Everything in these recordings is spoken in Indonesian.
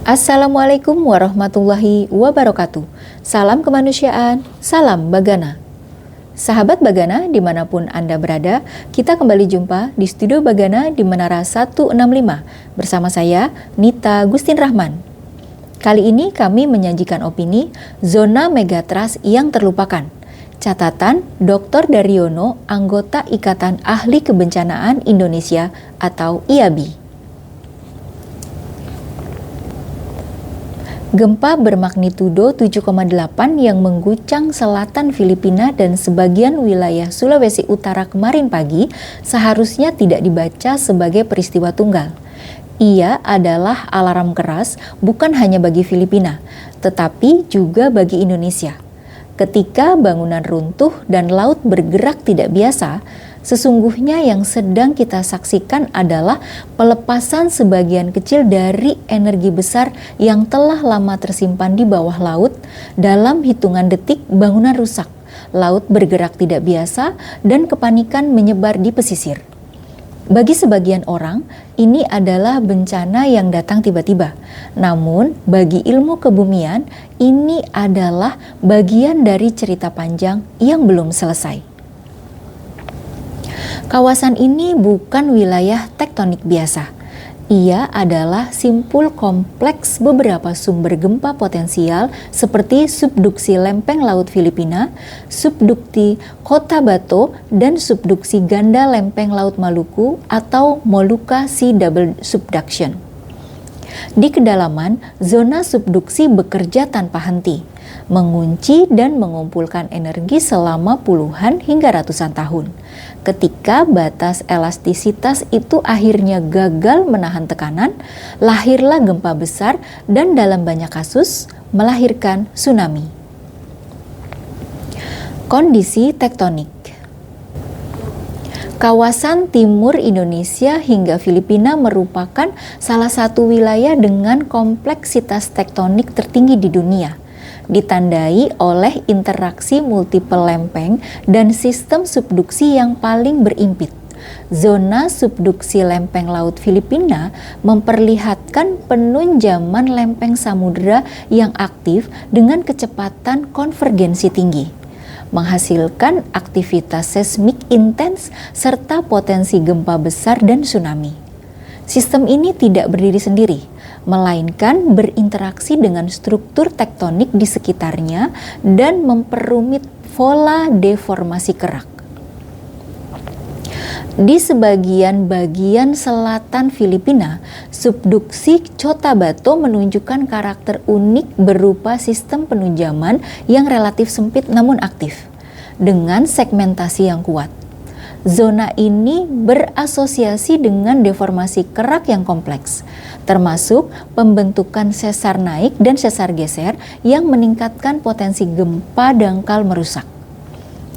Assalamualaikum warahmatullahi wabarakatuh. Salam kemanusiaan, salam Bagana. Sahabat Bagana dimanapun Anda berada, kita kembali jumpa di Studio Bagana di Menara 165 bersama saya, Nita Gustin Rahman. Kali ini kami menyajikan opini Zona Megatrust yang terlupakan. Catatan Dr. Daryono, anggota Ikatan Ahli Kebencanaan Indonesia atau IABI. Gempa bermagnitudo 7,8 yang mengguncang selatan Filipina dan sebagian wilayah Sulawesi Utara kemarin pagi seharusnya tidak dibaca sebagai peristiwa tunggal. Ia adalah alarm keras bukan hanya bagi Filipina, tetapi juga bagi Indonesia. Ketika bangunan runtuh dan laut bergerak tidak biasa, sesungguhnya yang sedang kita saksikan adalah pelepasan sebagian kecil dari energi besar yang telah lama tersimpan di bawah laut. Dalam hitungan detik bangunan rusak, laut bergerak tidak biasa, dan kepanikan menyebar di pesisir. Bagi sebagian orang, ini adalah bencana yang datang tiba-tiba. Namun, bagi ilmu kebumian, ini adalah bagian dari cerita panjang yang belum selesai. Kawasan ini bukan wilayah tektonik biasa. Ia adalah simpul kompleks beberapa sumber gempa potensial seperti subduksi lempeng laut Filipina, subduksi Kota Bato, dan subduksi ganda lempeng laut Maluku atau Molucca Sea Double Subduction. Di kedalaman, zona subduksi bekerja tanpa henti, mengunci dan mengumpulkan energi selama puluhan hingga ratusan tahun. Ketika batas elastisitas itu akhirnya gagal menahan tekanan, lahirlah gempa besar dan dalam banyak kasus melahirkan tsunami. Kondisi tektonik. Kawasan timur Indonesia hingga Filipina merupakan salah satu wilayah dengan kompleksitas tektonik tertinggi di dunia, ditandai oleh interaksi multiple lempeng dan sistem subduksi yang paling berimpit. Zona subduksi lempeng laut Filipina memperlihatkan penunjaman lempeng samudera yang aktif dengan kecepatan konvergensi tinggi, menghasilkan aktivitas seismik intens serta potensi gempa besar dan tsunami. Sistem ini tidak berdiri sendiri, melainkan berinteraksi dengan struktur tektonik di sekitarnya dan memperumit pola deformasi kerak. Di sebagian bagian selatan Filipina, subduksi Kota Bato menunjukkan karakter unik berupa sistem penunjaman yang relatif sempit namun aktif, dengan segmentasi yang kuat. Zona ini berasosiasi dengan deformasi kerak yang kompleks, termasuk pembentukan sesar naik dan sesar geser yang meningkatkan potensi gempa dangkal merusak.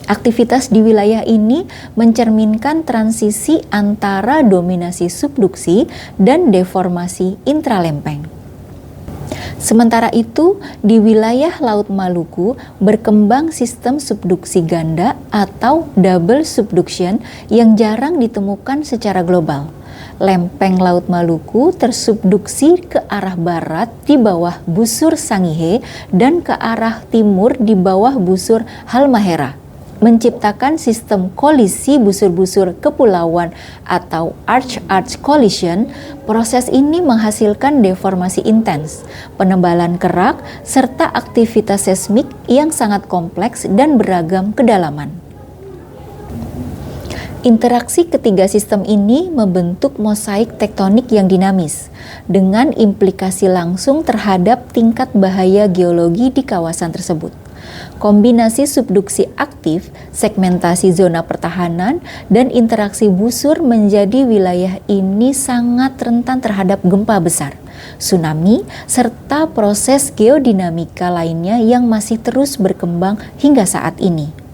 Aktivitas di wilayah ini mencerminkan transisi antara dominasi subduksi dan deformasi intralempeng. Sementara itu, di wilayah Laut Maluku berkembang sistem subduksi ganda atau double subduction yang jarang ditemukan secara global. Lempeng Laut Maluku tersubduksi ke arah barat di bawah busur Sangihe dan ke arah timur di bawah busur Halmahera, menciptakan sistem kolisi busur-busur kepulauan atau arch-arch collision. Proses ini menghasilkan deformasi intens, penebalan kerak, serta aktivitas seismik yang sangat kompleks dan beragam kedalaman. Interaksi ketiga sistem ini membentuk mosaik tektonik yang dinamis, dengan implikasi langsung terhadap tingkat bahaya geologi di kawasan tersebut. Kombinasi subduksi aktif, segmentasi zona pertahanan, dan interaksi busur menjadi wilayah ini sangat rentan terhadap gempa besar, tsunami, serta proses geodinamika lainnya yang masih terus berkembang hingga saat ini.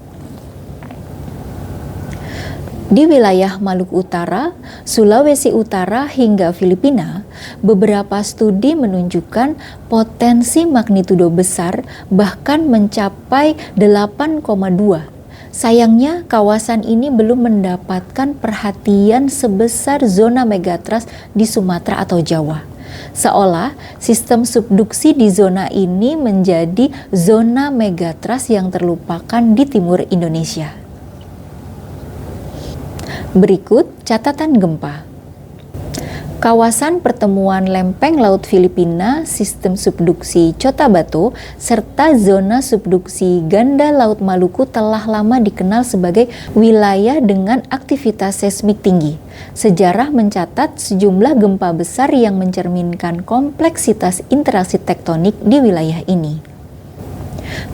Di wilayah Maluku Utara, Sulawesi Utara hingga Filipina, beberapa studi menunjukkan potensi magnitudo besar bahkan mencapai 8,2 Sayangnya, kawasan ini belum mendapatkan perhatian sebesar zona megatrust di Sumatera atau Jawa. Seolah sistem subduksi di zona ini menjadi zona megatrust yang terlupakan di timur Indonesia. Berikut catatan gempa. Kawasan pertemuan lempeng laut Filipina, sistem subduksi Cotabato, serta zona subduksi ganda Laut Maluku telah lama dikenal sebagai wilayah dengan aktivitas seismik tinggi. Sejarah mencatat sejumlah gempa besar yang mencerminkan kompleksitas interaksi tektonik di wilayah ini.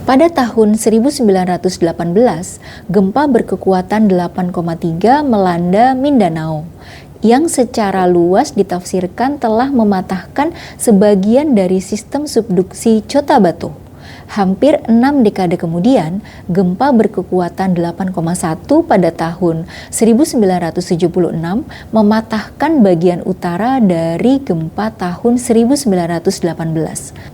Pada tahun 1918, gempa berkekuatan 8,3 melanda Mindanao, yang secara luas ditafsirkan telah mematahkan sebagian dari sistem subduksi Cotabato. Hampir 6 dekade kemudian, gempa berkekuatan 8,1 pada tahun 1976 mematahkan bagian utara dari gempa tahun 1918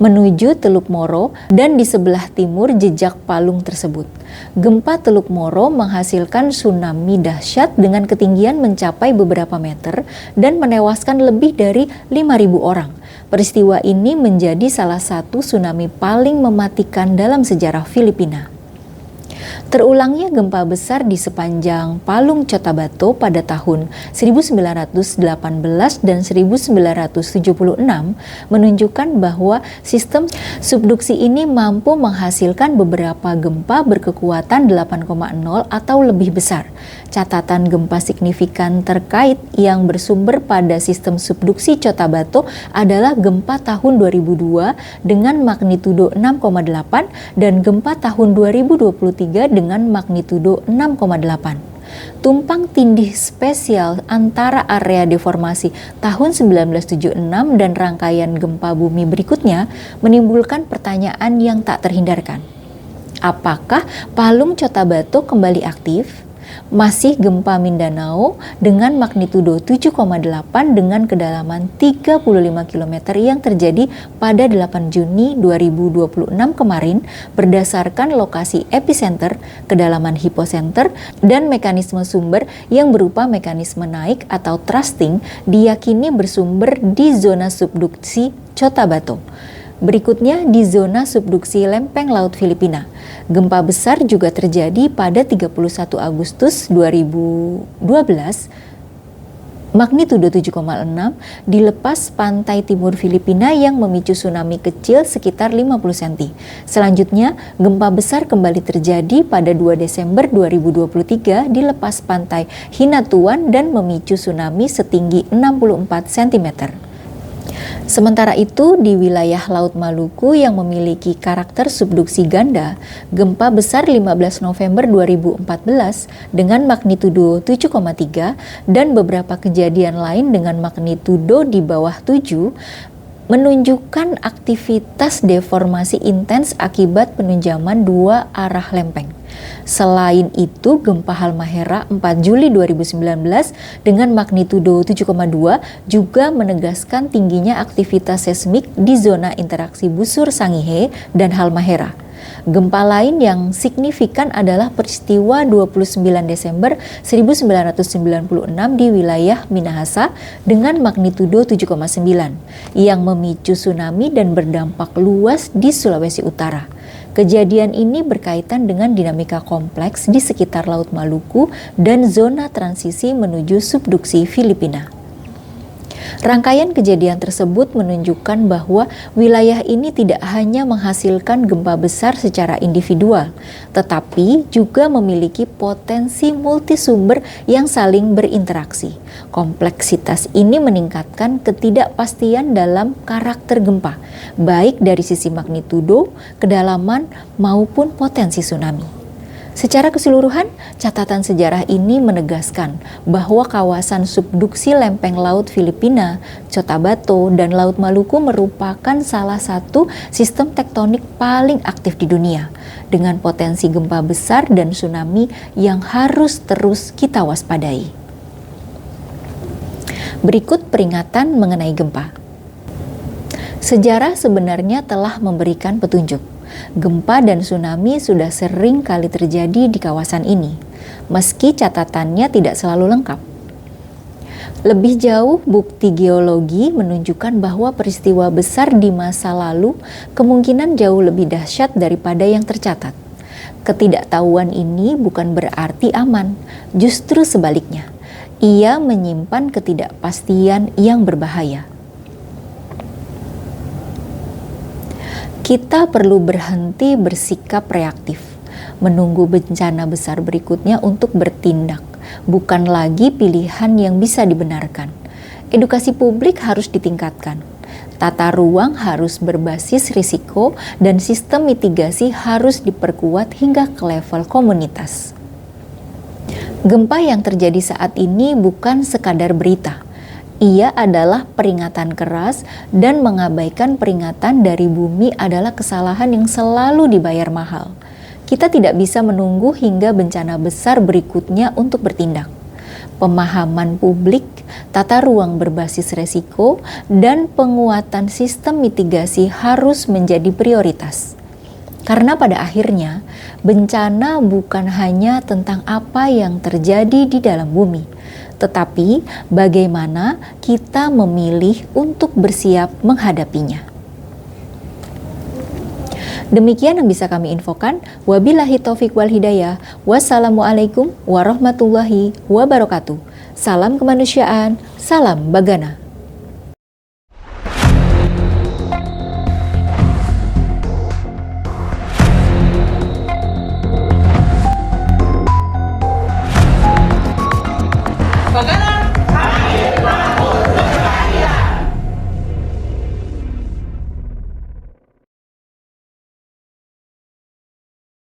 menuju Teluk Moro dan di sebelah timur jejak palung tersebut. Gempa Teluk Moro menghasilkan tsunami dahsyat dengan ketinggian mencapai beberapa meter dan menewaskan lebih dari 5.000 orang. Peristiwa ini menjadi salah satu tsunami paling mematikan dalam sejarah Filipina. Terulangnya gempa besar di sepanjang Palung Cotabato pada tahun 1918 dan 1976 menunjukkan bahwa sistem subduksi ini mampu menghasilkan beberapa gempa berkekuatan 8,0 atau lebih besar. Catatan gempa signifikan terkait yang bersumber pada sistem subduksi Cotabato adalah gempa tahun 2002 dengan magnitudo 6,8 dan gempa tahun 2023 dengan magnitudo 6,8. Tumpang tindih spesial antara area deformasi tahun 1976 dan rangkaian gempa bumi berikutnya menimbulkan pertanyaan yang tak terhindarkan. Apakah Palung Cotabato kembali aktif? Masih gempa Mindanao dengan magnitudo 7,8 dengan kedalaman 35 km yang terjadi pada 8 Juni 2026 kemarin berdasarkan lokasi epicenter, kedalaman hiposenter, dan mekanisme sumber yang berupa mekanisme naik atau thrusting diyakini bersumber di zona subduksi Cotabato. Berikutnya di zona subduksi lempeng laut Filipina. Gempa besar juga terjadi pada 31 Agustus 2012, magnitudo 7,6 di lepas pantai timur Filipina yang memicu tsunami kecil sekitar 50 cm. Selanjutnya, gempa besar kembali terjadi pada 2 Desember 2023 di lepas pantai Hinatuan dan memicu tsunami setinggi 64 cm. Sementara itu, di wilayah Laut Maluku yang memiliki karakter subduksi ganda, gempa besar 15 November 2014 dengan magnitudo 7,3 dan beberapa kejadian lain dengan magnitudo di bawah 7 menunjukkan aktivitas deformasi intens akibat penunjaman dua arah lempeng. Selain itu, gempa Halmahera 4 Juli 2019 dengan magnitudo 7,2 juga menegaskan tingginya aktivitas seismik di zona interaksi busur Sangihe dan Halmahera. Gempa lain yang signifikan adalah peristiwa 29 Desember 1996 di wilayah Minahasa dengan magnitudo 7,9 yang memicu tsunami dan berdampak luas di Sulawesi Utara. Kejadian ini berkaitan dengan dinamika kompleks di sekitar Laut Maluku dan zona transisi menuju subduksi Filipina. Rangkaian kejadian tersebut menunjukkan bahwa wilayah ini tidak hanya menghasilkan gempa besar secara individual, tetapi juga memiliki potensi multisumber yang saling berinteraksi. Kompleksitas ini meningkatkan ketidakpastian dalam karakter gempa, baik dari sisi magnitudo, kedalaman, maupun potensi tsunami. Secara keseluruhan, catatan sejarah ini menegaskan bahwa kawasan subduksi lempeng laut Filipina, Cotabato, dan Laut Maluku merupakan salah satu sistem tektonik paling aktif di dunia, dengan potensi gempa besar dan tsunami yang harus terus kita waspadai. Berikut peringatan mengenai gempa. Sejarah sebenarnya telah memberikan petunjuk. Gempa dan tsunami sudah sering kali terjadi di kawasan ini, meski catatannya tidak selalu lengkap. Lebih jauh, bukti geologi menunjukkan bahwa peristiwa besar di masa lalu kemungkinan jauh lebih dahsyat daripada yang tercatat. Ketidaktahuan ini bukan berarti aman, justru sebaliknya. Ia menyimpan ketidakpastian yang berbahaya. Kita perlu berhenti bersikap reaktif, menunggu bencana besar berikutnya untuk bertindak, bukan lagi pilihan yang bisa dibenarkan. Edukasi publik harus ditingkatkan. Tata ruang harus berbasis risiko dan sistem mitigasi harus diperkuat hingga ke level komunitas. Gempa yang terjadi saat ini bukan sekadar berita. Ia adalah peringatan keras, dan mengabaikan peringatan dari bumi adalah kesalahan yang selalu dibayar mahal. Kita tidak bisa menunggu hingga bencana besar berikutnya untuk bertindak. Pemahaman publik, tata ruang berbasis resiko, dan penguatan sistem mitigasi harus menjadi prioritas. Karena pada akhirnya, bencana bukan hanya tentang apa yang terjadi di dalam bumi, tetapi bagaimana kita memilih untuk bersiap menghadapinya. Demikian yang bisa kami infokan. Wabillahi taufik wal hidayah. Wassalamualaikum warahmatullahi wabarakatuh. Salam kemanusiaan, salam Bagana.